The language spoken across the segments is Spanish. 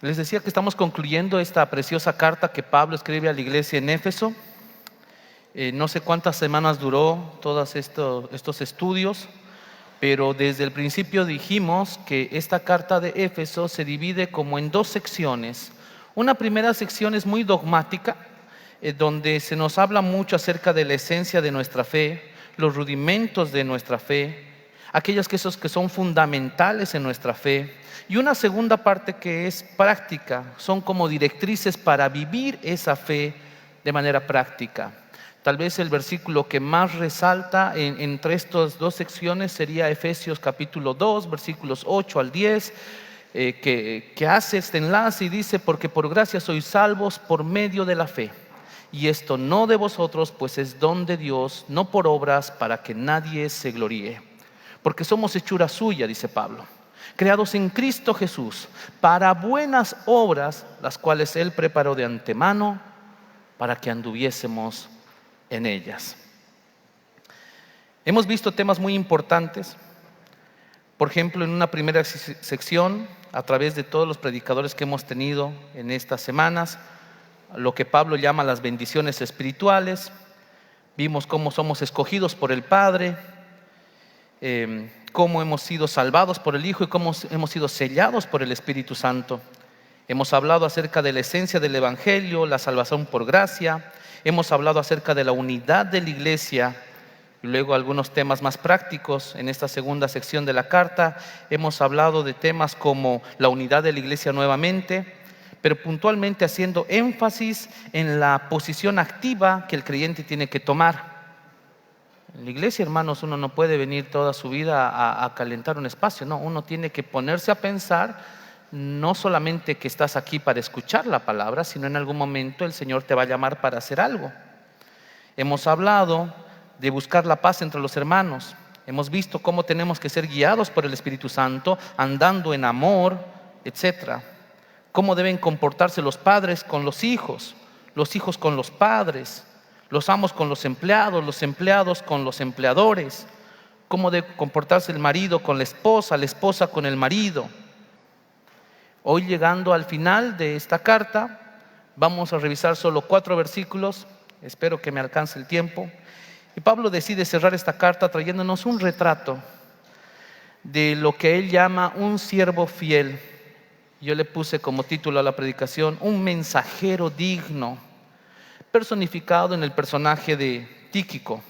Les decía que estamos concluyendo esta preciosa carta que Pablo escribe a la iglesia en Éfeso. No sé cuántas semanas duró todos estos estudios, pero desde el principio dijimos que esta carta de Éfeso se divide como en dos secciones. Una primera sección es muy dogmática, donde se nos habla mucho acerca de la esencia de nuestra fe, los rudimentos de nuestra fe, aquellos que son fundamentales en nuestra fe. Y una segunda parte que es práctica, son como directrices para vivir esa fe de manera práctica. Tal vez el versículo que más resalta entre estas dos secciones sería Efesios capítulo 2, versículos 8 al 10, que hace este enlace y dice: porque por gracia sois salvos por medio de la fe. Y esto no de vosotros, pues es don de Dios, no por obras, para que nadie se gloríe. Porque somos hechura suya, dice Pablo, creados en Cristo Jesús, para buenas obras, las cuales Él preparó de antemano para que anduviésemos en ellas. Hemos visto temas muy importantes. Por ejemplo, en una primera sección, a través de todos los predicadores que hemos tenido en estas semanas, lo que Pablo llama las bendiciones espirituales. Vimos cómo somos escogidos por el Padre, cómo hemos sido salvados por el Hijo y cómo hemos sido sellados por el Espíritu Santo. Hemos hablado acerca de la esencia del Evangelio, la salvación por gracia. Hemos hablado acerca de la unidad de la iglesia y luego algunos temas más prácticos. En esta segunda sección de la carta hemos hablado de temas como la unidad de la iglesia nuevamente, pero puntualmente haciendo énfasis en la posición activa que el creyente tiene que tomar. En la iglesia, hermanos, uno no puede venir toda su vida a calentar un espacio. No, uno tiene que ponerse a pensar, no solamente que estás aquí para escuchar la palabra, sino en algún momento el Señor te va a llamar para hacer algo. Hemos hablado de buscar la paz entre los hermanos. Hemos visto cómo tenemos que ser guiados por el Espíritu Santo, andando en amor, etcétera. Cómo deben comportarse los padres con los hijos con los padres, los amos con los empleados con los empleadores. Cómo debe comportarse el marido con la esposa con el marido. Hoy, llegando al final de esta carta, vamos a revisar solo 4 versículos. Espero que me alcance el tiempo. Y Pablo decide cerrar esta carta trayéndonos un retrato de lo que él llama un siervo fiel. Yo le puse como título a la predicación: un mensajero digno, personificado en el personaje de Tíquico.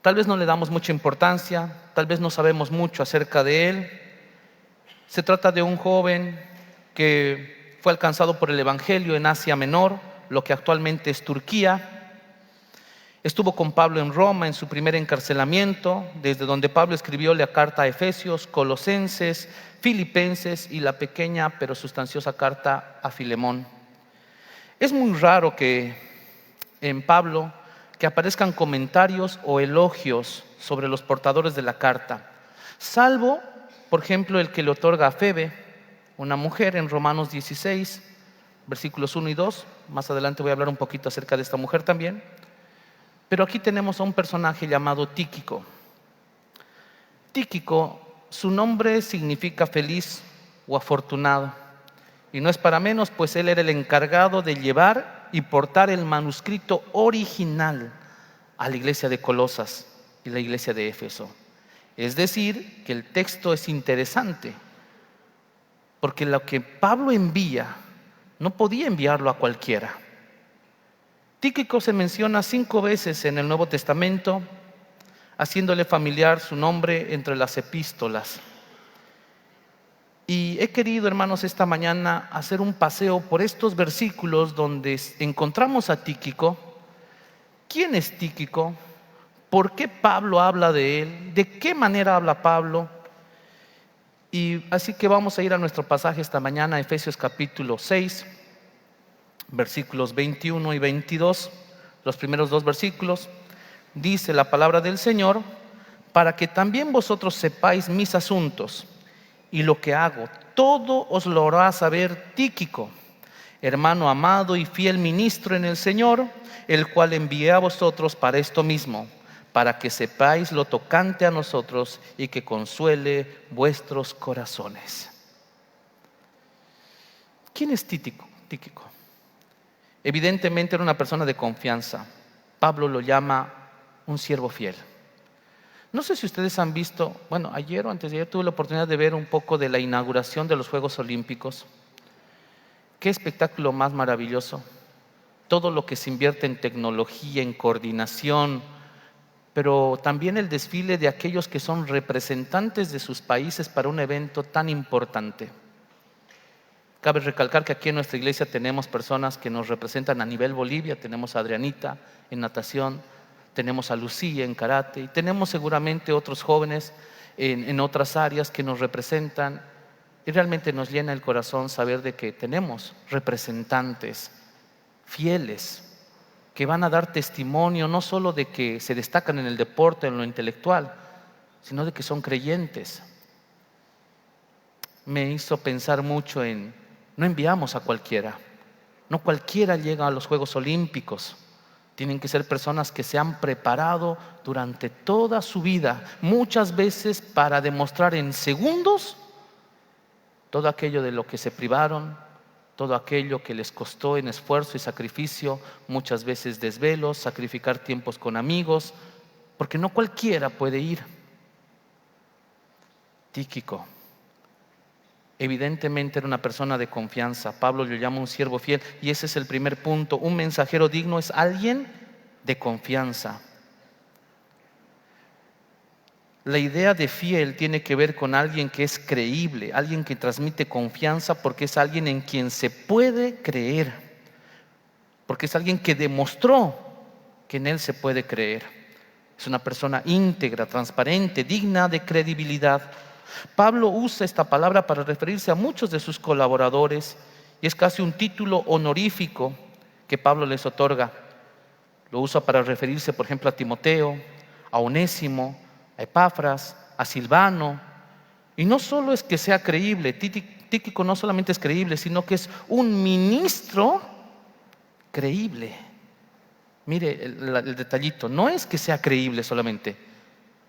Tal vez no le damos mucha importancia, tal vez no sabemos mucho acerca de él. Se trata de un joven que fue alcanzado por el Evangelio en Asia Menor, lo que actualmente es Turquía. Estuvo con Pablo en Roma en su primer encarcelamiento, desde donde Pablo escribió la carta a Efesios, Colosenses, Filipenses y la pequeña pero sustanciosa carta a Filemón. Es muy raro que en Pablo que aparezcan comentarios o elogios sobre los portadores de la carta, salvo, por ejemplo, el que le otorga a Febe, una mujer, en Romanos 16, versículos 1 y 2. Más adelante voy a hablar un poquito acerca de esta mujer también. Pero aquí tenemos a un personaje llamado Tíquico. Tíquico, su nombre significa feliz o afortunado. Y no es para menos, pues él era el encargado de llevar y portar el manuscrito original a la iglesia de Colosas y la iglesia de Éfeso. Es decir, que el texto es interesante, porque lo que Pablo envía no podía enviarlo a cualquiera. Tíquico se menciona 5 veces en el Nuevo Testamento, haciéndole familiar su nombre entre las epístolas. Y he querido, hermanos, esta mañana hacer un paseo por estos versículos donde encontramos a Tíquico. ¿Quién es Tíquico? ¿Por qué Pablo habla de él? ¿De qué manera habla Pablo? Y así que vamos a ir a nuestro pasaje esta mañana, Efesios capítulo 6, versículos 21 y 22. Los primeros 2 versículos. Dice la palabra del Señor: para que también vosotros sepáis mis asuntos y lo que hago, todo os lo hará saber Tíquico, hermano amado y fiel ministro en el Señor, el cual envié a vosotros para esto mismo, para que sepáis lo tocante a nosotros y que consuele vuestros corazones. ¿Quién es Tíquico? Evidentemente era una persona de confianza. Pablo lo llama un siervo fiel. No sé si ustedes han visto, bueno, ayer o antes de ayer tuve la oportunidad de ver un poco de la inauguración de los Juegos Olímpicos. Qué espectáculo más maravilloso. Todo lo que se invierte en tecnología, en coordinación, pero también el desfile de aquellos que son representantes de sus países para un evento tan importante. Cabe recalcar que aquí en nuestra iglesia tenemos personas que nos representan a nivel Bolivia. Tenemos a Adrianita en natación, tenemos a Lucía en karate y tenemos seguramente otros jóvenes en otras áreas que nos representan, y realmente nos llena el corazón saber de que tenemos representantes fieles que van a dar testimonio no solo de que se destacan en el deporte, en lo intelectual, sino de que son creyentes. Me hizo pensar mucho en, no enviamos a cualquiera, no cualquiera llega a los Juegos Olímpicos. Tienen que ser personas que se han preparado durante toda su vida, muchas veces para demostrar en segundos todo aquello de lo que se privaron, todo aquello que les costó en esfuerzo y sacrificio, muchas veces desvelos, sacrificar tiempos con amigos, porque no cualquiera puede ir. Tíquico evidentemente era una persona de confianza. Pablo lo llama un siervo fiel, y ese es el primer punto. Un mensajero digno es alguien de confianza. La idea de fiel tiene que ver con alguien que es creíble, alguien que transmite confianza, porque es alguien en quien se puede creer, porque es alguien que demostró que en él se puede creer. Es una persona íntegra, transparente, digna de credibilidad. Pablo usa esta palabra para referirse a muchos de sus colaboradores, y es casi un título honorífico que Pablo les otorga. Lo usa para referirse, por ejemplo, a Timoteo, a Onésimo, a Epafras, a Silvano. Y no solo es que sea creíble, Tíquico no solamente es creíble, sino que es un ministro creíble. Mire el detallito, no es que sea creíble solamente.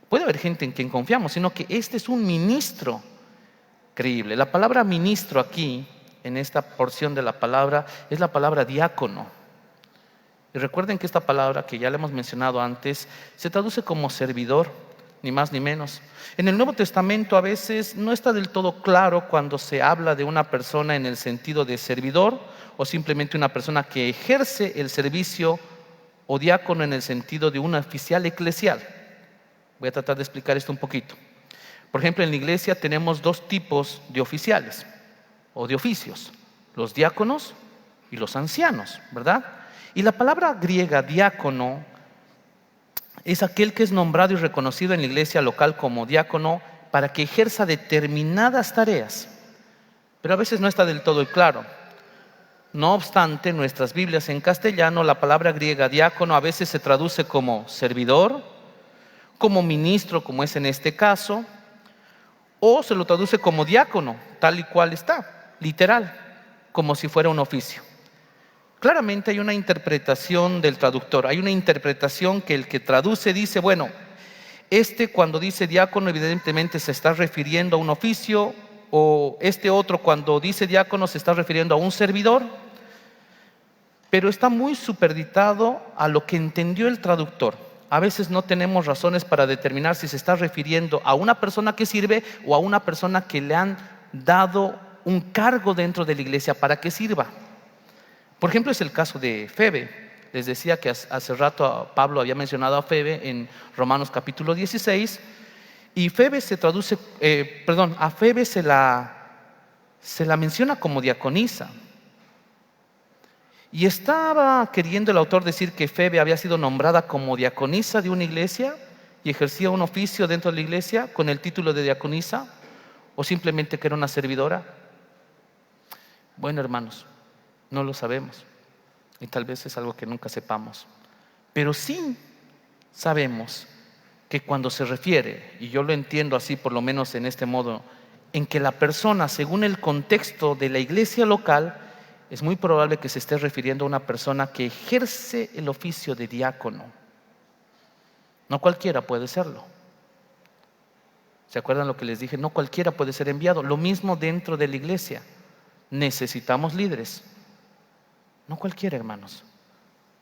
Puede haber gente en quien confiamos, sino que este es un ministro creíble. La palabra ministro aquí, en esta porción de la palabra, es la palabra diácono. Y recuerden que esta palabra, que ya la hemos mencionado antes, se traduce como servidor, ni más ni menos. En el Nuevo Testamento a veces no está del todo claro cuando se habla de una persona en el sentido de servidor, o simplemente una persona que ejerce el servicio, o diácono en el sentido de un oficial eclesial. Voy a tratar de explicar esto un poquito. Por ejemplo, en la iglesia tenemos dos tipos de oficiales o de oficios: los diáconos y los ancianos, ¿verdad? Y la palabra griega diácono es aquel que es nombrado y reconocido en la iglesia local como diácono para que ejerza determinadas tareas, pero a veces no está del todo claro. No obstante, en nuestras Biblias en castellano, la palabra griega diácono a veces se traduce como servidor, como ministro, como es en este caso, o se lo traduce como diácono, tal y cual está, literal, como si fuera un oficio. Claramente hay una interpretación del traductor, hay una interpretación que el que traduce dice, bueno, cuando dice diácono evidentemente se está refiriendo a un oficio, o este otro cuando dice diácono se está refiriendo a un servidor, pero está muy supeditado a lo que entendió el traductor. A veces no tenemos razones para determinar si se está refiriendo a una persona que sirve o a una persona que le han dado un cargo dentro de la iglesia para que sirva. Por ejemplo, es el caso de Febe. Les decía que hace rato Pablo había mencionado a Febe en Romanos capítulo 16, y Febe se traduce, a Febe se la menciona como diaconisa. Y estaba queriendo el autor decir que Febe había sido nombrada como diaconisa de una iglesia y ejercía un oficio dentro de la iglesia con el título de diaconisa, o simplemente que era una servidora. Bueno, hermanos, no lo sabemos, y tal vez es algo que nunca sepamos, pero sí sabemos que cuando se refiere, y yo lo entiendo así por lo menos en este modo, en que la persona, según el contexto de la iglesia local, es muy probable que se esté refiriendo a una persona que ejerce el oficio de diácono. No cualquiera puede serlo. ¿Se acuerdan lo que les dije? No cualquiera puede ser enviado. Lo mismo dentro de la iglesia. necesitamos líderes. No cualquiera, hermanos.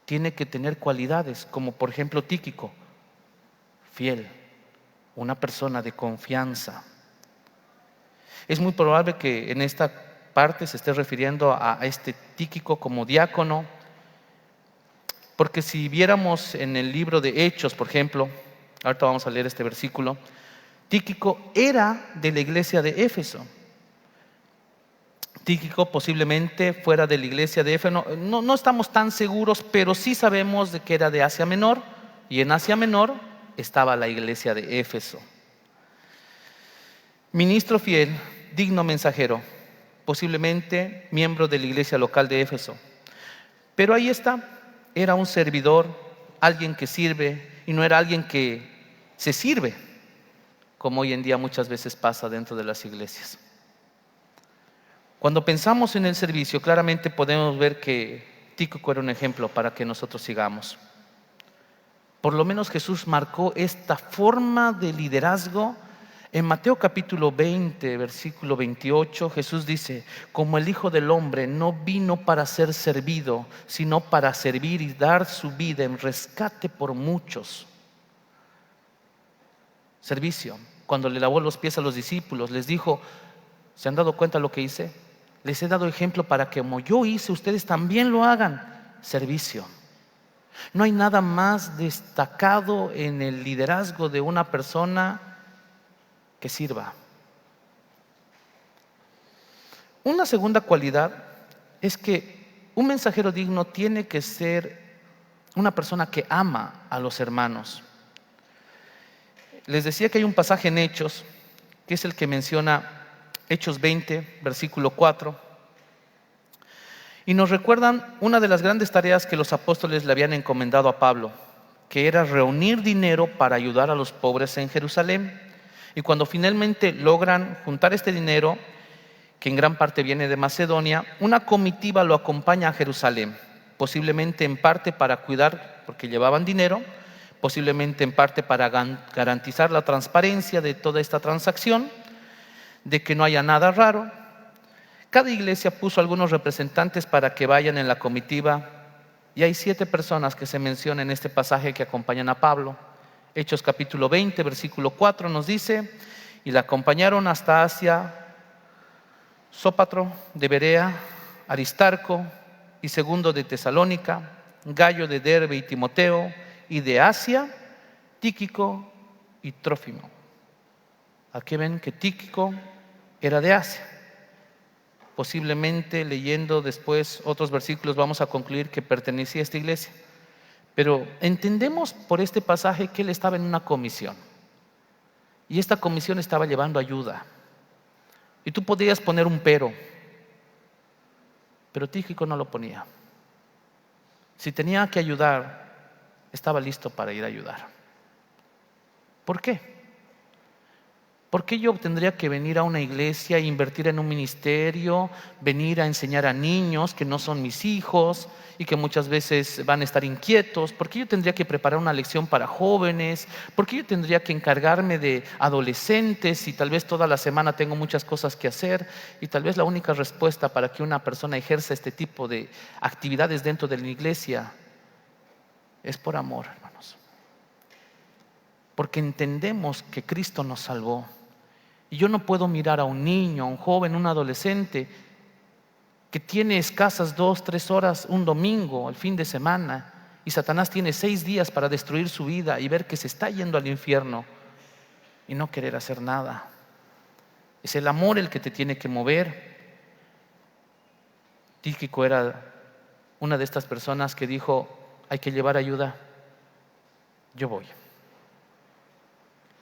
Tiene que tener cualidades, como por ejemplo Tíquico, fiel, una persona de confianza. Es muy probable que en esta parte se esté refiriendo a este Tíquico como diácono, porque si viéramos en el libro de Hechos, por ejemplo, ahorita vamos a leer este versículo, Tíquico era de la iglesia de Éfeso. Tíquico posiblemente fuera de la iglesia de Éfeso, no estamos tan seguros, pero sí sabemos de que era de Asia Menor, y en Asia Menor estaba la iglesia de Éfeso. Ministro fiel, digno mensajero, posiblemente miembro de la iglesia local de Éfeso. Pero ahí está, era un servidor, alguien que sirve, y no era alguien que se sirve, como hoy en día muchas veces pasa dentro de las iglesias. Cuando pensamos en el servicio, claramente podemos ver que Tíquico era un ejemplo para que nosotros sigamos. Por lo menos Jesús marcó esta forma de liderazgo. En Mateo capítulo 20, versículo 28, Jesús dice: como el Hijo del Hombre no vino para ser servido, sino para servir y dar su vida en rescate por muchos. Servicio. Cuando le lavó los pies a los discípulos, les dijo: ¿se han dado cuenta de lo que hice? Les he dado ejemplo para que como yo hice, ustedes también lo hagan. Servicio. No hay nada más destacado en el liderazgo de una persona que sirva. Una segunda cualidad es que un mensajero digno tiene que ser una persona que ama a los hermanos. Les decía que hay un pasaje en Hechos, que es el que menciona Hechos 20, versículo 4, y nos recuerdan una de las grandes tareas que los apóstoles le habían encomendado a Pablo, que era reunir dinero para ayudar a los pobres en Jerusalén. Y cuando finalmente logran juntar este dinero, que en gran parte viene de Macedonia, una comitiva lo acompaña a Jerusalén, posiblemente en parte para cuidar, porque llevaban dinero, posiblemente en parte para garantizar la transparencia de toda esta transacción, de que no haya nada raro. Cada iglesia puso algunos representantes para que vayan en la comitiva, y hay 7 personas que se mencionan en este pasaje que acompañan a Pablo. Hechos capítulo 20, versículo 4 nos dice: y la acompañaron hasta Asia Sópatro de Berea, Aristarco y Segundo de Tesalónica, Gayo de Derbe y Timoteo, y de Asia Tíquico y Trófimo. Aquí ven que Tíquico era de Asia. Posiblemente leyendo después otros versículos vamos a concluir que pertenecía a esta iglesia. Pero entendemos por este pasaje que él estaba en una comisión. Y esta comisión estaba llevando ayuda. Y tú podías poner un pero Tíquico no lo ponía. Si tenía que ayudar, estaba listo para ir a ayudar. ¿Por qué? ¿Por qué yo tendría que venir a una iglesia e invertir en un ministerio, venir a enseñar a niños que no son mis hijos y que muchas veces van a estar inquietos? ¿Por qué yo tendría que preparar una lección para jóvenes? ¿Por qué yo tendría que encargarme de adolescentes y tal vez toda la semana tengo muchas cosas que hacer? Y tal vez la única respuesta para que una persona ejerza este tipo de actividades dentro de la iglesia es por amor, hermanos. Porque entendemos que Cristo nos salvó. Y yo no puedo mirar a un niño, a un joven, un adolescente que tiene escasas 2, 3 horas un domingo, el fin de semana, y Satanás tiene 6 días para destruir su vida y ver que se está yendo al infierno y no querer hacer nada. Es el amor el que te tiene que mover. Tíquico era una de estas personas que dijo: hay que llevar ayuda, yo voy.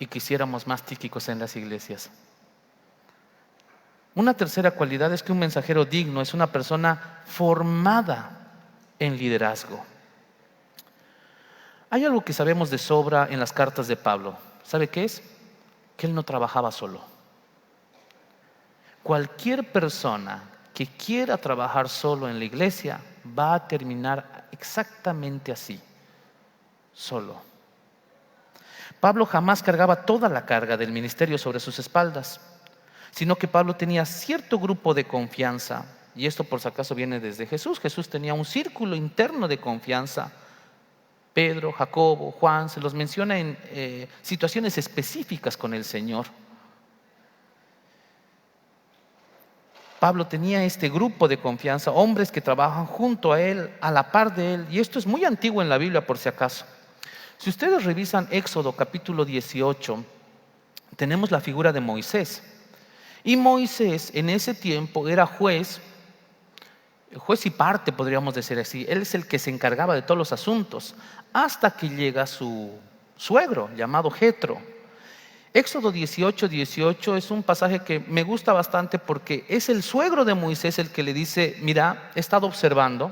Y quisiéramos más Tíquicos en las iglesias. Una tercera cualidad es que un mensajero digno es una persona formada en liderazgo. Hay algo que sabemos de sobra en las cartas de Pablo. ¿Sabe qué es? Que él no trabajaba solo. Cualquier persona que quiera trabajar solo en la iglesia va a terminar exactamente así, solo. Pablo jamás cargaba toda la carga del ministerio sobre sus espaldas, sino que Pablo tenía cierto grupo de confianza Y esto por si acaso viene desde Jesús. Jesús tenía un círculo interno de confianza. Pedro, Jacobo, Juan, se los menciona en situaciones específicas con el Señor. Pablo tenía este grupo de confianza, hombres que trabajan junto a él, a la par de él. Y esto es muy antiguo en la Biblia por si acaso. Si ustedes revisan Éxodo capítulo 18, tenemos la figura de Moisés. Y Moisés en ese tiempo era juez y parte, podríamos decir así. Él es el que se encargaba de todos los asuntos, hasta que llega su suegro, llamado Jetro. Éxodo 18:18 es un pasaje que me gusta bastante porque es el suegro de Moisés el que le dice: mira, he estado observando.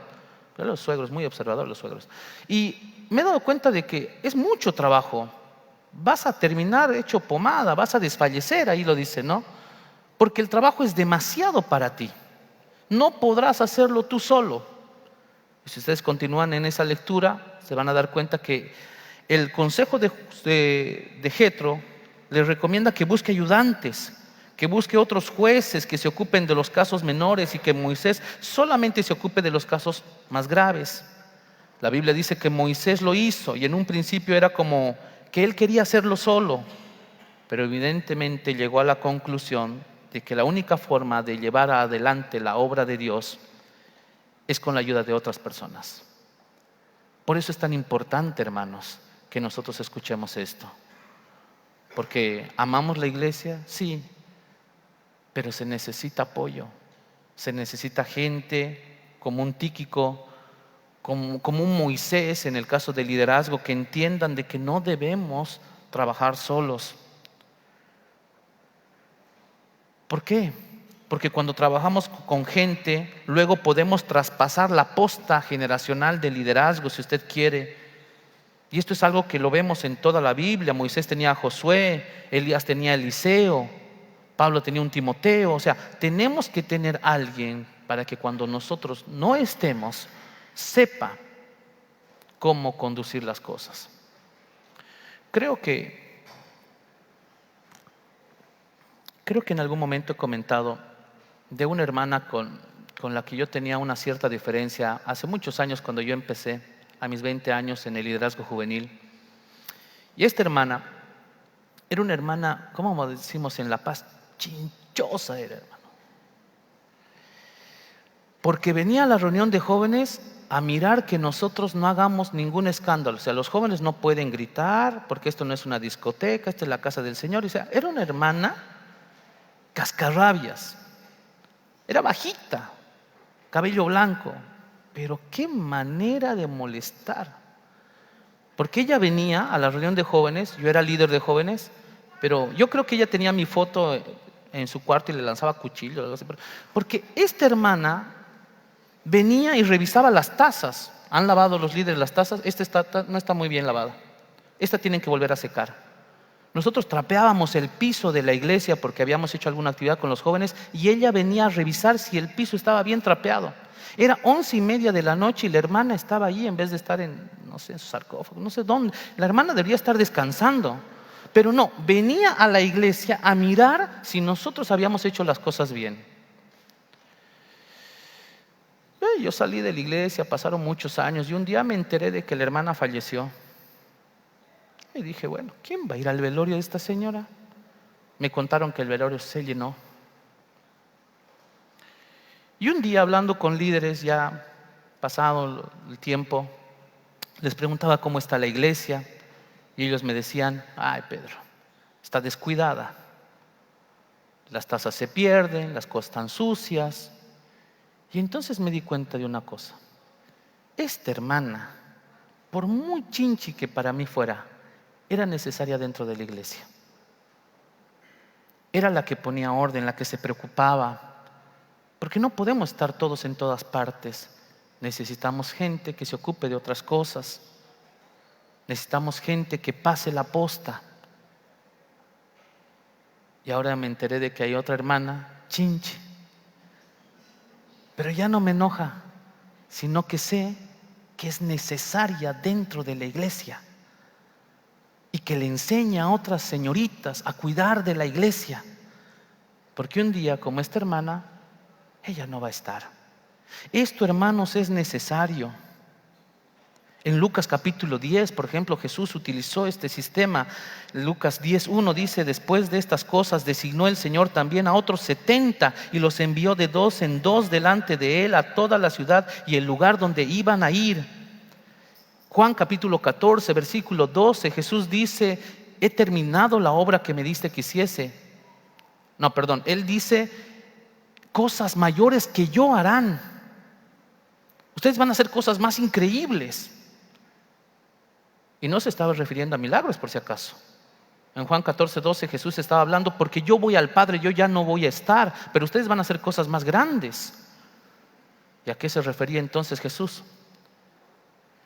Los suegros, muy observadores los suegros. Y me he dado cuenta de que es mucho trabajo. Vas a terminar hecho pomada, vas a desfallecer, ahí lo dice, ¿no? Porque el trabajo es demasiado para ti. No podrás hacerlo tú solo. Y si ustedes continúan en esa lectura, se van a dar cuenta que el consejo de Jetro les recomienda que busque ayudantes, que busque otros jueces que se ocupen de los casos menores y que Moisés solamente se ocupe de los casos más graves. La Biblia dice que Moisés lo hizo y en un principio era como que él quería hacerlo solo, pero evidentemente llegó a la conclusión de que la única forma de llevar adelante la obra de Dios es con la ayuda de otras personas. Por eso es tan importante, hermanos, que nosotros escuchemos esto. Porque amamos la iglesia, sí, pero se necesita apoyo, se necesita gente como un Tíquico, como un Moisés en el caso del liderazgo, que entiendan de que no debemos trabajar solos. ¿Por qué? Porque cuando trabajamos con gente, luego podemos traspasar la posta generacional de liderazgo, si usted quiere. Y esto es algo que lo vemos en toda la Biblia. Moisés tenía a Josué, Elías tenía a Eliseo, Pablo tenía un Timoteo. O sea, tenemos que tener a alguien para que cuando nosotros no estemos, sepa cómo conducir las cosas. Creo que en algún momento he comentado de una hermana con la que yo tenía una cierta diferencia hace muchos años, cuando yo empecé a mis 20 años en el liderazgo juvenil. Y esta hermana era una hermana, ¿cómo decimos en La Paz? Chinchosa era, hermano. Porque venía a la reunión de jóvenes a mirar que nosotros no hagamos ningún escándalo. O sea, los jóvenes no pueden gritar porque esto no es una discoteca, esta es la casa del Señor. O sea, era una hermana cascarrabias. Era bajita, cabello blanco, pero qué manera de molestar. Porque ella venía a la reunión de jóvenes, yo era líder de jóvenes, pero yo creo que ella tenía mi foto en su cuarto y le lanzaba cuchillo, algo así. Porque esta hermana venía y revisaba las tazas. Han lavado los líderes las tazas, esta no está muy bien lavada, esta tienen que volver a secar. Nosotros trapeábamos el piso de la iglesia porque habíamos hecho alguna actividad con los jóvenes y ella venía a revisar si el piso estaba bien trapeado. Era 11:30 de la noche y la hermana estaba allí en vez de estar en, no sé, en su sarcófago, no sé dónde. La hermana debería estar descansando, pero no, venía a la iglesia a mirar si nosotros habíamos hecho las cosas bien. Yo salí de la iglesia, pasaron muchos años y un día me enteré de que la hermana falleció. Y dije, bueno, ¿quién va a ir al velorio de esta señora? Me contaron que el velorio se llenó. Y un día, hablando con líderes, ya pasado el tiempo, les preguntaba cómo está la iglesia y ellos me decían: ay, Pedro, está descuidada, las tazas se pierden, las cosas están sucias. Y entonces me di cuenta de una cosa: esta hermana, por muy chinchi que para mí fuera, era necesaria dentro de la iglesia. Era la que ponía orden, la que se preocupaba, porque no podemos estar todos en todas partes. Necesitamos gente que se ocupe de otras cosas. Necesitamos gente que pase la posta. Y ahora me enteré de que hay otra hermana, chinche. Pero ya no me enoja, sino que sé que es necesaria dentro de la iglesia y que le enseña a otras señoritas a cuidar de la iglesia. Porque un día, como esta hermana, ella no va a estar. Esto, hermanos, es necesario. En Lucas capítulo 10, por ejemplo, Jesús utilizó este sistema. Lucas 10:1 dice: después de estas cosas designó el Señor también a otros 70 y los envió de dos en dos delante de él a toda la ciudad y el lugar donde iban a ir. Juan capítulo 14, versículo 12, Jesús dice: he terminado la obra que me diste que hiciese. No, perdón, él dice: cosas mayores que yo harán. Ustedes van a hacer cosas más increíbles. Y no se estaba refiriendo a milagros, por si acaso. En Juan 14:12 Jesús estaba hablando: porque yo voy al Padre, yo ya no voy a estar, pero ustedes van a hacer cosas más grandes. ¿Y a qué se refería entonces Jesús?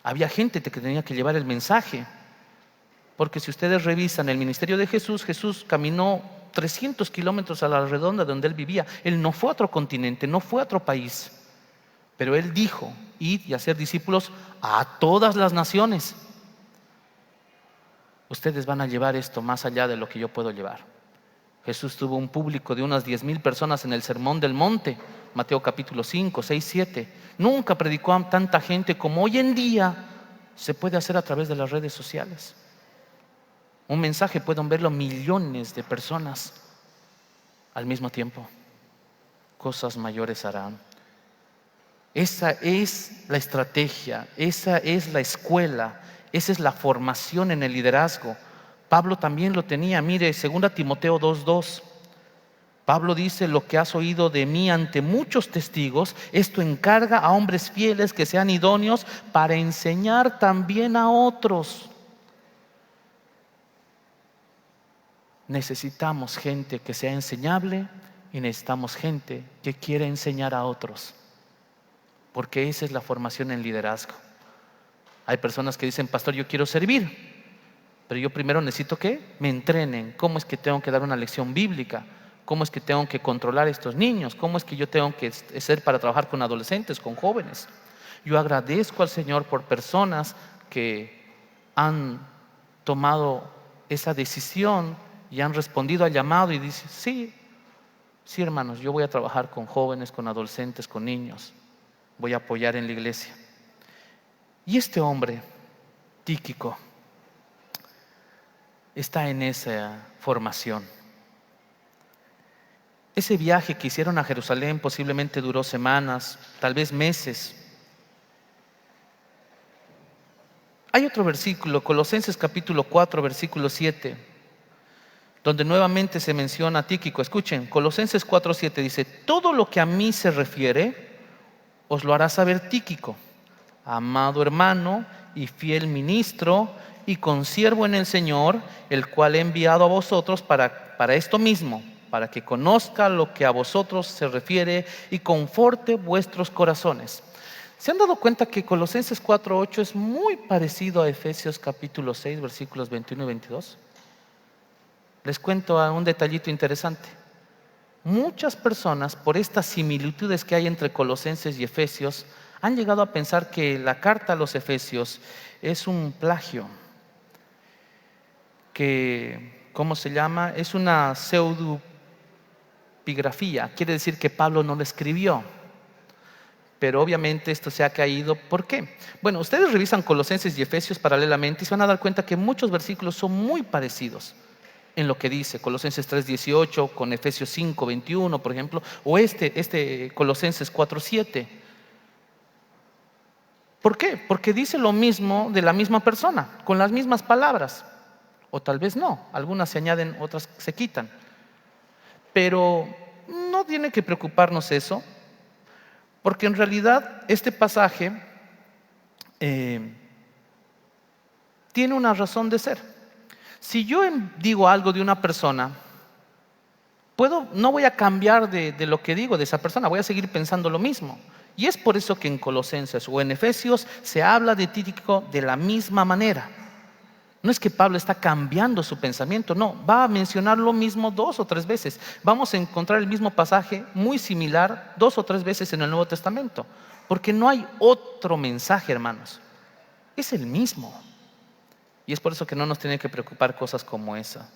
Había gente que tenía que llevar el mensaje. Porque si ustedes revisan el ministerio de Jesús, Jesús caminó 300 kilómetros a la redonda de donde él vivía. Él no fue a otro continente, no fue a otro país. Pero él dijo: id y hacer discípulos a todas las naciones. Ustedes van a llevar esto más allá de lo que yo puedo llevar. Jesús tuvo un público de unas 10,000 personas en el Sermón del Monte, Mateo capítulo 5, 6, 7. Nunca predicó a tanta gente como hoy en día se puede hacer a través de las redes sociales. Un mensaje pueden verlo millones de personas al mismo tiempo. Cosas mayores harán. Esa es la estrategia, esa es la escuela, esa es la formación en el liderazgo. Pablo también lo tenía. Mire, 2 Timoteo 2:2. Pablo dice: lo que has oído de mí ante muchos testigos, esto encarga a hombres fieles que sean idóneos para enseñar también a otros. Necesitamos gente que sea enseñable y necesitamos gente que quiera enseñar a otros, porque esa es la formación en liderazgo. Hay personas que dicen: pastor, yo quiero servir, pero yo primero necesito que me entrenen. ¿Cómo es que tengo que dar una lección bíblica? ¿Cómo es que tengo que controlar a estos niños? ¿Cómo es que yo tengo que ser para trabajar con adolescentes, con jóvenes? Yo agradezco al Señor por personas que han tomado esa decisión y han respondido al llamado y dicen: sí, hermanos, yo voy a trabajar con jóvenes, con adolescentes, con niños. Voy a apoyar en la iglesia. Y este hombre, Tíquico, está en esa formación. Ese viaje que hicieron a Jerusalén posiblemente duró semanas, tal vez meses. Hay otro versículo, Colosenses capítulo 4, versículo 7, donde nuevamente se menciona a Tíquico. Escuchen, Colosenses 4:7 dice: todo lo que a mí se refiere os lo hará saber Tíquico, amado hermano y fiel ministro y consiervo en el Señor, el cual he enviado a vosotros para esto mismo, para que conozca lo que a vosotros se refiere y conforte vuestros corazones. ¿Se han dado cuenta que Colosenses 4:8 es muy parecido a Efesios capítulo 6, versículos 21 y 22? Les cuento un detallito interesante. Muchas personas, por estas similitudes que hay entre Colosenses y Efesios, han llegado a pensar que la carta a los Efesios es un plagio, que, ¿cómo se llama? Es una pseudoepigrafía. Quiere decir que Pablo no lo escribió. Pero obviamente esto se ha caído. ¿Por qué? Bueno, ustedes revisan Colosenses y Efesios paralelamente y se van a dar cuenta que muchos versículos son muy parecidos en lo que dice. Colosenses 3:18 con Efesios 5:21, por ejemplo, o este Colosenses 4:7. ¿Por qué? Porque dice lo mismo de la misma persona, con las mismas palabras. O tal vez no, algunas se añaden, otras se quitan. Pero no tiene que preocuparnos eso, porque en realidad este pasaje tiene una razón de ser. Si yo digo algo de una persona, no voy a cambiar de lo que digo de esa persona, voy a seguir pensando lo mismo. Y es por eso que en Colosenses o en Efesios se habla de Tíquico de la misma manera. No es que Pablo está cambiando su pensamiento, no, va a mencionar lo mismo 2 o 3 veces. Vamos a encontrar el mismo pasaje muy similar 2 o 3 veces en el Nuevo Testamento, porque no hay otro mensaje, hermanos, es el mismo. Y es por eso que no nos tiene que preocupar cosas como esa.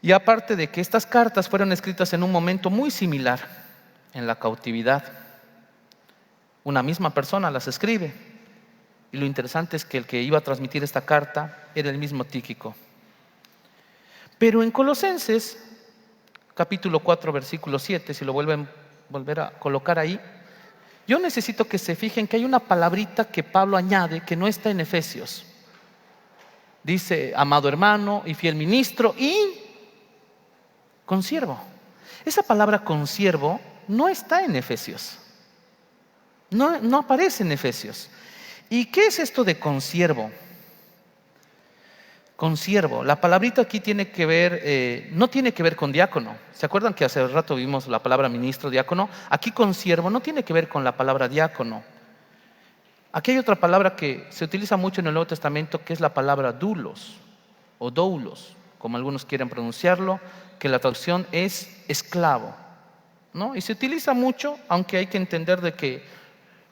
Y aparte de que estas cartas fueron escritas en un momento muy similar, en la cautividad. Una misma persona las escribe. Y lo interesante es que el que iba a transmitir esta carta era el mismo Tíquico. Pero en Colosenses, capítulo 4, versículo 7, si lo vuelven volver a colocar ahí, yo necesito que se fijen que hay una palabrita que Pablo añade que no está en Efesios. Dice, amado hermano y fiel ministro y consiervo. Esa palabra consiervo no está en Efesios. No aparece en Efesios. ¿Y qué es esto de consiervo? Consiervo, la palabrita aquí tiene que ver, no tiene que ver con diácono. ¿Se acuerdan que hace rato vimos la palabra ministro, diácono? Aquí consiervo no tiene que ver con la palabra diácono. Aquí hay otra palabra que se utiliza mucho en el Nuevo Testamento, que es la palabra doulos o doulos, como algunos quieren pronunciarlo, que la traducción es esclavo, ¿no? Y se utiliza mucho, aunque hay que entender de que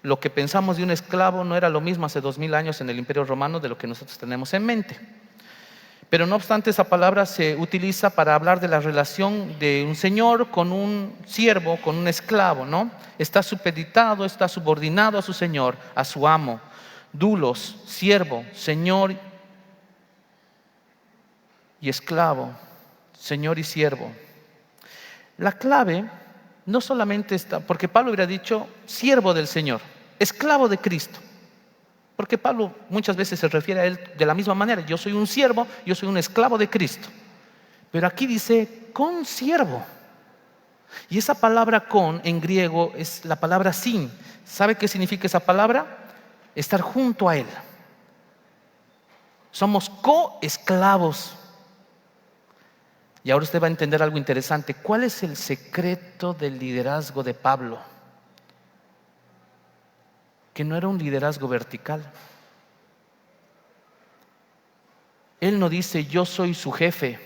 lo que pensamos de un esclavo no era lo mismo hace 2000 años en el Imperio Romano de lo que nosotros tenemos en mente. Pero no obstante, esa palabra se utiliza para hablar de la relación de un señor con un siervo, con un esclavo, ¿no? Está supeditado, está subordinado a su señor, a su amo. Doulos, siervo, señor y esclavo, señor y siervo. La clave no solamente está, porque Pablo hubiera dicho siervo del Señor, esclavo de Cristo. Porque Pablo muchas veces se refiere a él de la misma manera. Yo soy un siervo, yo soy un esclavo de Cristo. Pero aquí dice consiervo. Y esa palabra con en griego es la palabra sin. ¿Sabe qué significa esa palabra? Estar junto a él. Somos coesclavos. Y ahora usted va a entender algo interesante. ¿Cuál es el secreto del liderazgo de Pablo? Que no era un liderazgo vertical. Él no dice yo soy su jefe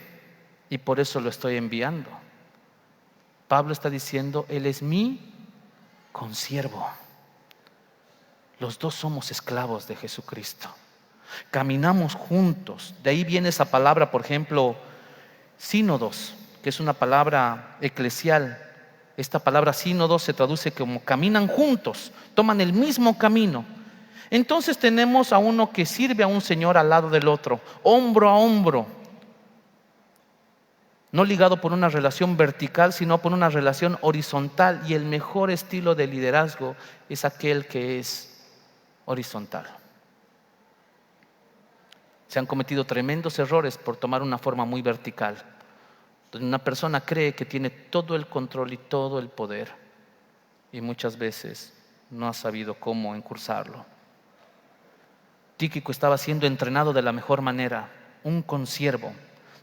y por eso lo estoy enviando. Pablo está diciendo él es mi consiervo. Los dos somos esclavos de Jesucristo. Caminamos juntos. De ahí viene esa palabra, por ejemplo, sínodos, que es una palabra eclesial. Esta palabra sínodo se traduce como caminan juntos, toman el mismo camino. Entonces tenemos a uno que sirve a un señor al lado del otro, hombro a hombro. No ligado por una relación vertical, sino por una relación horizontal. Y el mejor estilo de liderazgo es aquel que es horizontal. Se han cometido tremendos errores por tomar una forma muy vertical, donde una persona cree que tiene todo el control y todo el poder y muchas veces no ha sabido cómo encursarlo. Tíquico estaba siendo entrenado de la mejor manera, un consiervo.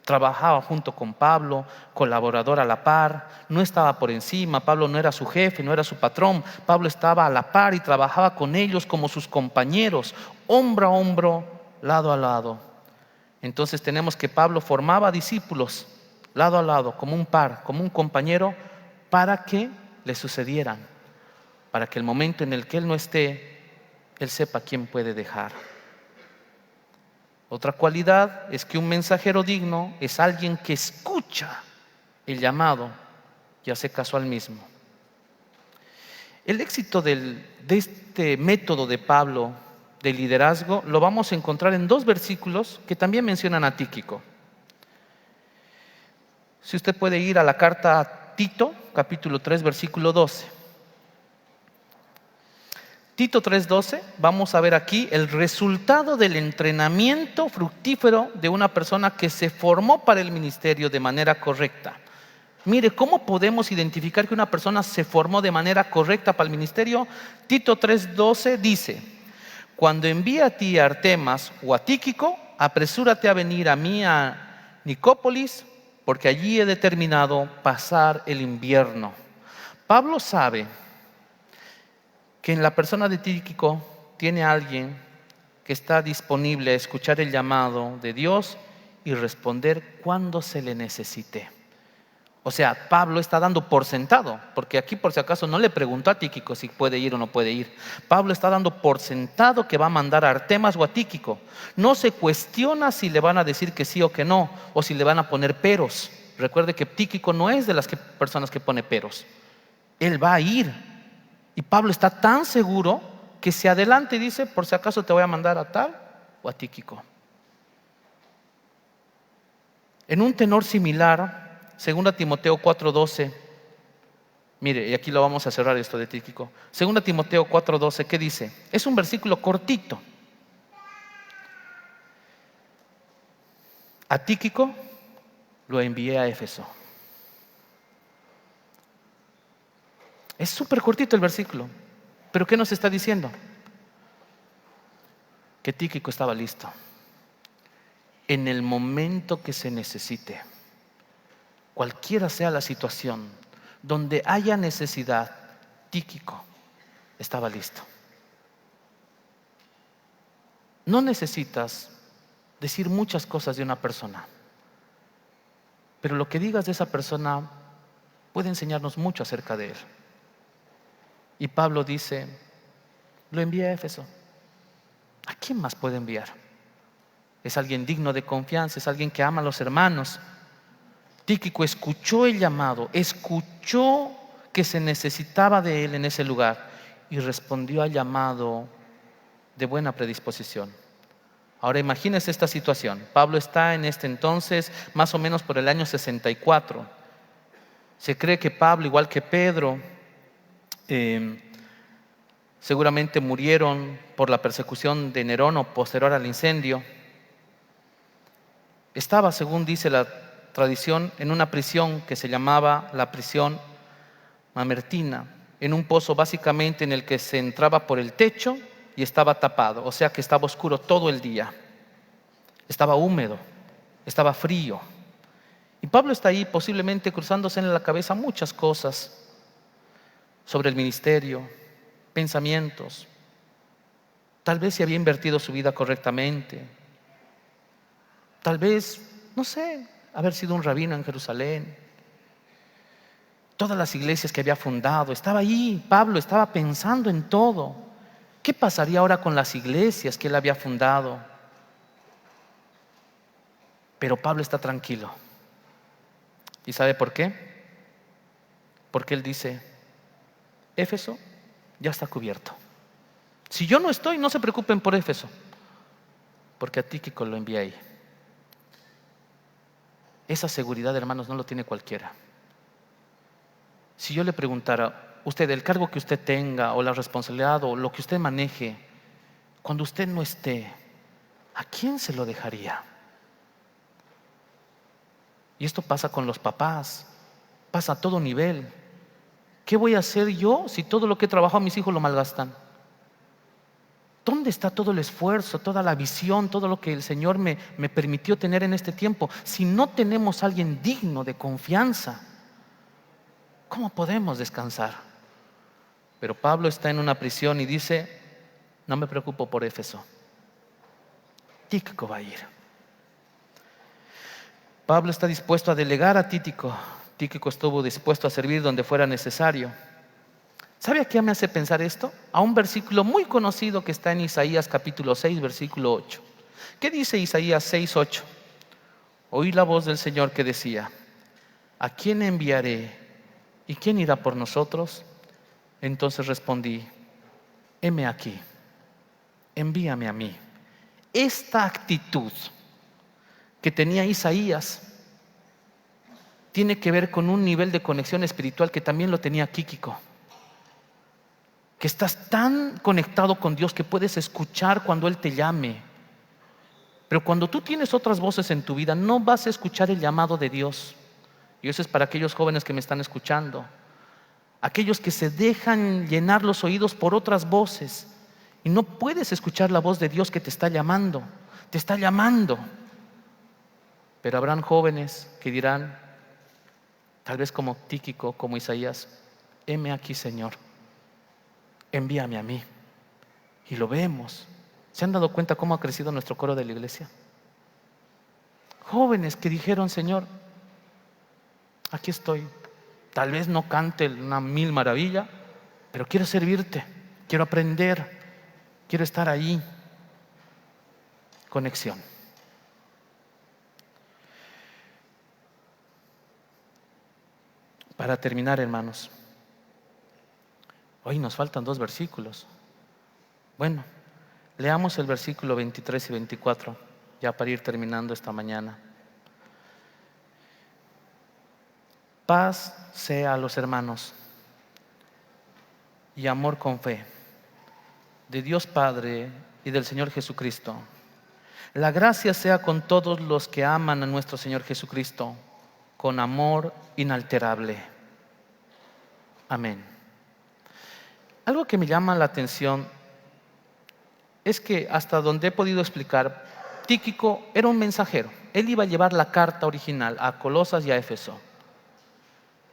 Trabajaba junto con Pablo, colaborador a la par, no estaba por encima. Pablo no era su jefe, no era su patrón. Pablo estaba a la par y trabajaba con ellos como sus compañeros, hombro a hombro, lado a lado. Entonces tenemos que Pablo formaba discípulos lado a lado, como un par, como un compañero, para que le sucedieran, para que el momento en el que él no esté, él sepa quién puede dejar. Otra cualidad es que un mensajero digno es alguien que escucha el llamado y hace caso al mismo. El éxito de este método de Pablo de liderazgo lo vamos a encontrar en 2 versículos que también mencionan a Tíquico. Si usted puede ir a la carta a Tito, capítulo 3, versículo 12. Tito 3:12, vamos a ver aquí el resultado del entrenamiento fructífero de una persona que se formó para el ministerio de manera correcta. Mire, ¿cómo podemos identificar que una persona se formó de manera correcta para el ministerio? Tito 3:12 dice, cuando envíe a ti a Artemas o a Tíquico, apresúrate a venir a mí a Nicópolis, porque allí he determinado pasar el invierno. Pablo sabe que en la persona de Tíquico tiene a alguien que está disponible a escuchar el llamado de Dios y responder cuando se le necesite. O sea, Pablo está dando por sentado, porque aquí por si acaso no le preguntó a Tíquico si puede ir o no puede ir. Pablo está dando por sentado que va a mandar a Artemas o a Tíquico. No se cuestiona si le van a decir que sí o que no, o si le van a poner peros. Recuerde que Tíquico no es de las personas que pone peros. Él va a ir. Y Pablo está tan seguro que se adelanta y dice, por si acaso te voy a mandar a tal o a Tíquico. En un tenor similar, 2 Timoteo 4:12, mire, y aquí lo vamos a cerrar esto de Tíquico. 2 Timoteo 4:12, ¿qué dice? Es un versículo cortito. A Tíquico lo envié a Éfeso. Es súper cortito el versículo, pero ¿qué nos está diciendo? Que Tíquico estaba listo. En el momento que se necesite, cualquiera sea la situación, donde haya necesidad, Tíquico estaba listo. No necesitas decir muchas cosas de una persona, pero lo que digas de esa persona puede enseñarnos mucho acerca de él. Y Pablo dice, lo envié a Éfeso. ¿A quién más puede enviar? Es alguien digno de confianza, es alguien que ama a los hermanos. Tíquico escuchó el llamado, escuchó que se necesitaba de él en ese lugar y respondió al llamado de buena predisposición. Ahora imagínese esta situación. Pablo está en este entonces más o menos por el año 64. Se cree que Pablo, igual que Pedro, seguramente murieron por la persecución de Nerón o posterior al incendio. Estaba, según dice la tradición, en una prisión que se llamaba la prisión Mamertina, en un pozo básicamente en el que se entraba por el techo y estaba tapado, o sea que estaba oscuro todo el día. Estaba húmedo, estaba frío. Y Pablo está ahí posiblemente cruzándose en la cabeza muchas cosas sobre el ministerio, pensamientos. Tal vez si había invertido su vida correctamente. Tal vez, no sé, haber sido un rabino en Jerusalén. Todas las iglesias que había fundado. Estaba ahí, Pablo estaba pensando en todo. ¿Qué pasaría ahora con las iglesias que él había fundado? Pero Pablo está tranquilo. ¿Y sabe por qué? Porque él dice, Éfeso ya está cubierto. Si yo no estoy, no se preocupen por Éfeso, porque a Tíquico lo envié ahí. Esa seguridad, hermanos, no lo tiene cualquiera. Si yo le preguntara, usted, el cargo que usted tenga, o la responsabilidad, o lo que usted maneje, cuando usted no esté, ¿a quién se lo dejaría? Y esto pasa con los papás, pasa a todo nivel. ¿Qué voy a hacer yo si todo lo que he trabajado mis hijos lo malgastan? ¿Dónde está todo el esfuerzo, toda la visión, todo lo que el Señor me permitió tener en este tiempo? Si no tenemos a alguien digno de confianza, ¿cómo podemos descansar? Pero Pablo está en una prisión y dice, no me preocupo por Éfeso. Tíquico va a ir. Pablo está dispuesto a delegar a Tíquico. Tíquico estuvo dispuesto a servir donde fuera necesario. ¿Sabe a qué me hace pensar esto? A un versículo muy conocido que está en Isaías capítulo 6, versículo 8. ¿Qué dice Isaías 6, 8? Oí la voz del Señor que decía, ¿a quién enviaré? ¿Y quién irá por nosotros? Entonces respondí, heme aquí, envíame a mí. Esta actitud que tenía Isaías tiene que ver con un nivel de conexión espiritual que también lo tenía Tíquico. Que estás tan conectado con Dios que puedes escuchar cuando Él te llame. Pero cuando tú tienes otras voces en tu vida, no vas a escuchar el llamado de Dios. Y eso es para aquellos jóvenes que me están escuchando. Aquellos que se dejan llenar los oídos por otras voces. Y no puedes escuchar la voz de Dios que te está llamando. Te está llamando. Pero habrán jóvenes que dirán, tal vez como Tíquico, como Isaías, heme aquí, Señor. Envíame a mí. Y lo vemos. ¿Se han dado cuenta cómo ha crecido nuestro coro de la iglesia? Jóvenes que dijeron, Señor, aquí estoy. Tal vez no cante una mil maravilla, pero quiero servirte, quiero aprender, quiero estar ahí. Conexión. Para terminar, hermanos, Hoy nos faltan 2 versículos. Bueno, leamos el versículo 23 y 24, ya para ir terminando esta mañana. Paz sea a los hermanos y amor con fe, de Dios Padre y del Señor Jesucristo. La gracia sea con todos los que aman a nuestro Señor Jesucristo, con amor inalterable. Amén. Algo que me llama la atención es que hasta donde he podido explicar, Tíquico era un mensajero. Él iba a llevar la carta original a Colosas y a Éfeso.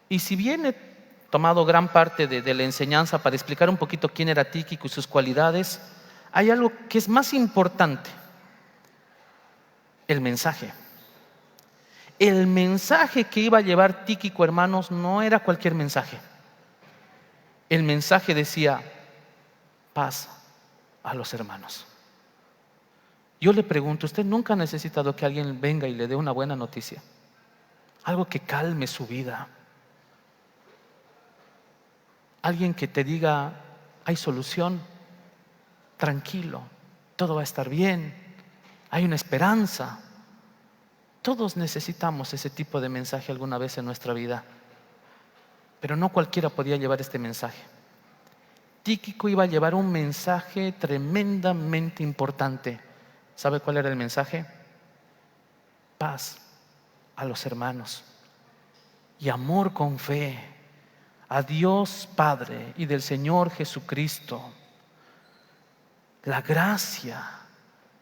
Y si bien he tomado gran parte de la enseñanza para explicar un poquito quién era Tíquico y sus cualidades, hay algo que es más importante: el mensaje. El mensaje que iba a llevar Tíquico, hermanos, no era cualquier mensaje. El mensaje decía: paz a los hermanos. Yo le pregunto, ¿usted nunca ha necesitado que alguien venga y le dé una buena noticia? Algo que calme su vida. Alguien que te diga: hay solución, tranquilo, todo va a estar bien, hay una esperanza. Todos necesitamos ese tipo de mensaje alguna vez en nuestra vida, pero no cualquiera podía llevar este mensaje. Tíquico iba a llevar un mensaje tremendamente importante. ¿Sabe cuál era el mensaje? Paz a los hermanos y amor con fe a Dios Padre y del Señor Jesucristo. La gracia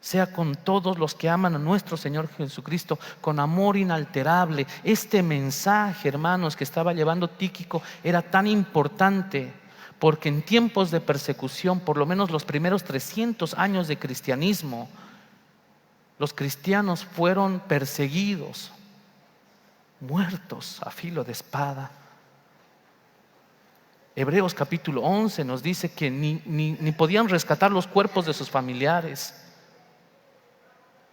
sea con todos los que aman a nuestro Señor Jesucristo, con amor inalterable. Este mensaje, hermanos, que estaba llevando Tíquico era tan importante porque en tiempos de persecución, por lo menos los primeros 300 años de cristianismo, los cristianos fueron perseguidos, muertos a filo de espada. Hebreos capítulo 11 nos dice que ni podían rescatar los cuerpos de sus familiares,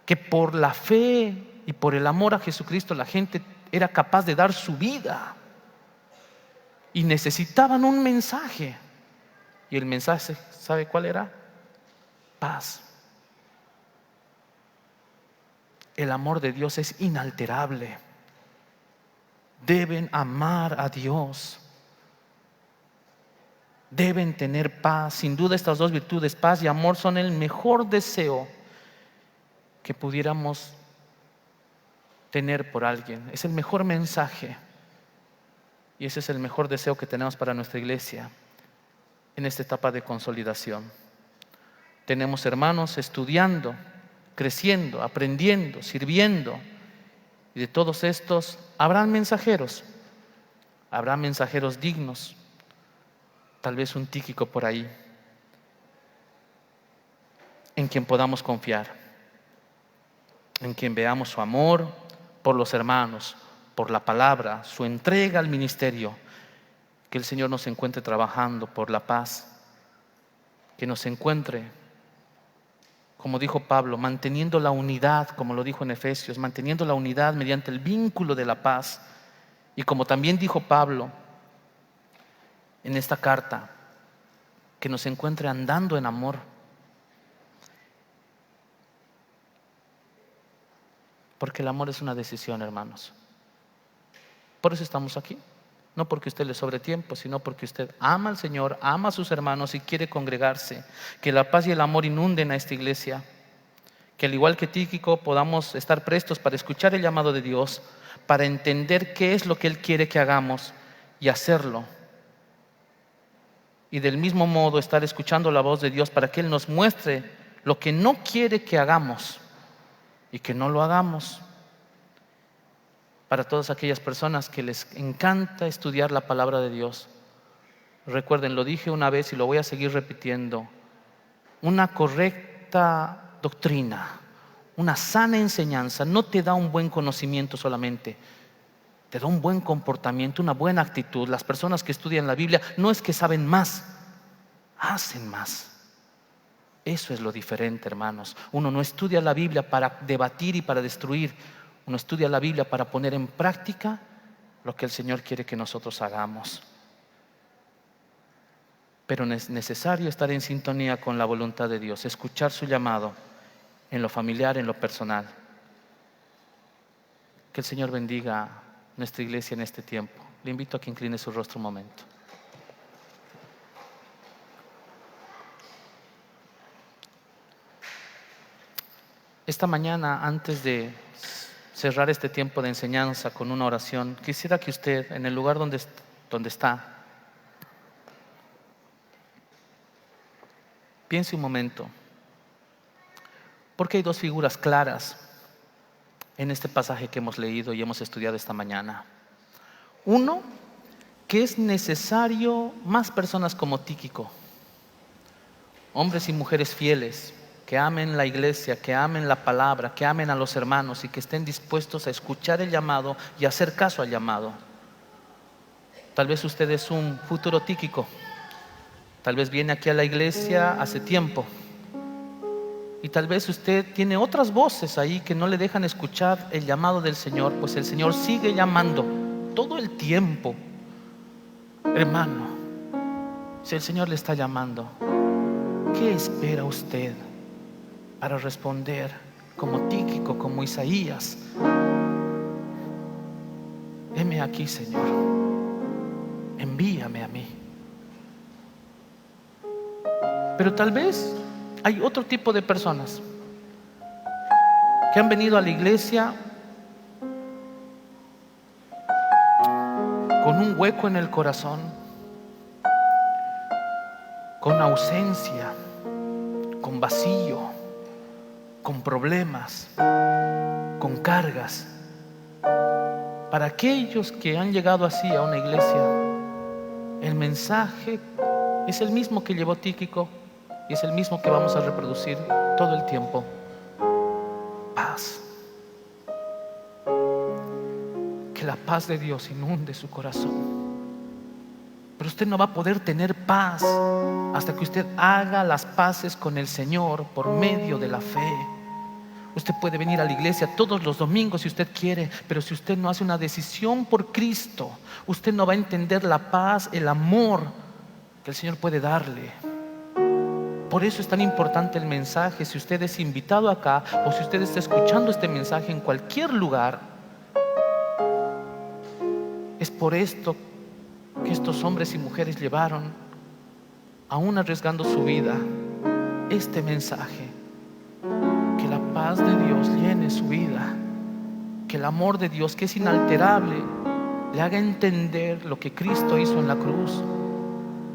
que por la fe y por el amor a Jesucristo la gente era capaz de dar su vida y necesitaban un mensaje. Y el mensaje, ¿sabe cuál era? Paz. El amor de Dios es inalterable. Deben amar a Dios. Deben tener paz. Sin duda estas 2 virtudes, paz y amor, son el mejor deseo que pudiéramos tener por alguien. Es el mejor mensaje y ese es el mejor deseo que tenemos para nuestra iglesia en esta etapa de consolidación. Tenemos hermanos estudiando, creciendo, aprendiendo, sirviendo, y de todos estos habrán mensajeros dignos, tal vez un Tíquico por ahí, en quien podamos confiar, en quien veamos su amor por los hermanos, por la palabra, su entrega al ministerio. Que el Señor nos encuentre trabajando por la paz, que nos encuentre, como dijo Pablo, manteniendo la unidad, como lo dijo en Efesios, manteniendo la unidad mediante el vínculo de la paz. Y como también dijo Pablo en esta carta, que nos encuentre andando en amor. Porque el amor es una decisión, hermanos. Por eso estamos aquí. No porque a usted le sobre tiempo, sino porque usted ama al Señor, ama a sus hermanos y quiere congregarse. Que la paz y el amor inunden a esta iglesia. Que al igual que Tíquico podamos estar prestos para escuchar el llamado de Dios, para entender qué es lo que Él quiere que hagamos y hacerlo. Y del mismo modo estar escuchando la voz de Dios para que Él nos muestre lo que no quiere que hagamos y que no lo hagamos. Para todas aquellas personas que les encanta estudiar la palabra de Dios, recuerden, lo dije una vez y lo voy a seguir repitiendo: una correcta doctrina, una sana enseñanza no te da un buen conocimiento solamente, te da un buen comportamiento, una buena actitud. Las personas que estudian la Biblia no es que saben más, hacen más. Eso es lo diferente, hermanos. Uno no estudia la Biblia para debatir y para destruir. Uno estudia la Biblia para poner en práctica lo que el Señor quiere que nosotros hagamos. pero es necesario estar en sintonía con la voluntad de Dios, escuchar su llamado en lo familiar, en lo personal. Que el Señor bendiga nuestra iglesia en este tiempo. Le invito a que incline su rostro un momento. Esta mañana, antes de cerrar este tiempo de enseñanza con una oración, quisiera que usted, en el lugar donde está, piense un momento, porque hay dos figuras claras en este pasaje que hemos leído y hemos estudiado esta mañana. Uno, que es necesario más personas como Tíquico, hombres y mujeres fieles, que amen la iglesia, que amen la palabra, que amen a los hermanos y que estén dispuestos a escuchar el llamado y hacer caso al llamado. Tal vez usted es un futuro Tíquico, tal vez viene aquí a la iglesia hace tiempo y tal vez usted tiene otras voces ahí que no le dejan escuchar el llamado del Señor, pues el Señor sigue llamando todo el tiempo. Hermano, si el Señor le está llamando, ¿qué espera usted para responder como Tíquico, como Isaías? Heme aquí, Señor, envíame a mí. Pero tal vez hay otro tipo de personas que han venido a la iglesia con un hueco en el corazón, con ausencia, con vacío, con problemas, con cargas. Para aquellos que han llegado así a una iglesia, el mensaje es el mismo que llevó Tíquico y es el mismo que vamos a reproducir todo el tiempo: paz. Que la paz de Dios inunde su corazón. Pero usted no va a poder tener paz hasta que usted haga las paces con el Señor por medio de la fe. Usted puede venir a la iglesia todos los domingos si usted quiere, pero si usted no hace una decisión por Cristo, usted no va a entender la paz, el amor que el Señor puede darle. Por eso es tan importante el mensaje. Si usted es invitado acá o si usted está escuchando este mensaje en cualquier lugar, es por esto que estos hombres y mujeres llevaron, aún arriesgando su vida, este mensaje: que la paz de Dios llene su vida, que el amor de Dios, que es inalterable, le haga entender lo que Cristo hizo en la cruz.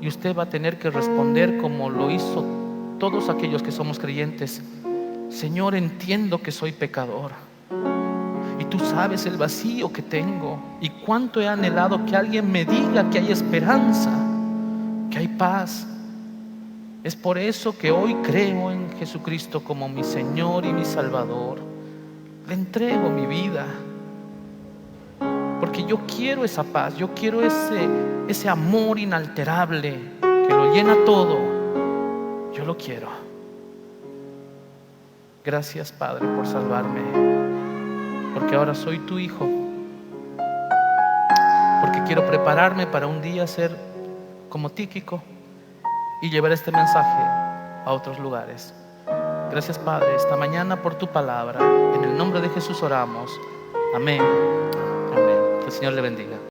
Y usted va a tener que responder como lo hizo todos aquellos que somos creyentes: Señor, entiendo que soy pecador y tú sabes el vacío que tengo y cuánto he anhelado que alguien me diga que hay esperanza, que hay paz. Es por eso que hoy creo en Jesucristo como mi Señor y mi Salvador. Le entrego mi vida porque yo quiero esa paz, yo quiero ese amor inalterable que lo llena todo. Yo lo quiero. Gracias, Padre, por salvarme, porque ahora soy tu hijo, porque quiero prepararme para un día ser como Tíquico y llevar este mensaje a otros lugares. Gracias, Padre, esta mañana por tu palabra. En el nombre de Jesús oramos. Amén. Amén. Que el Señor le bendiga.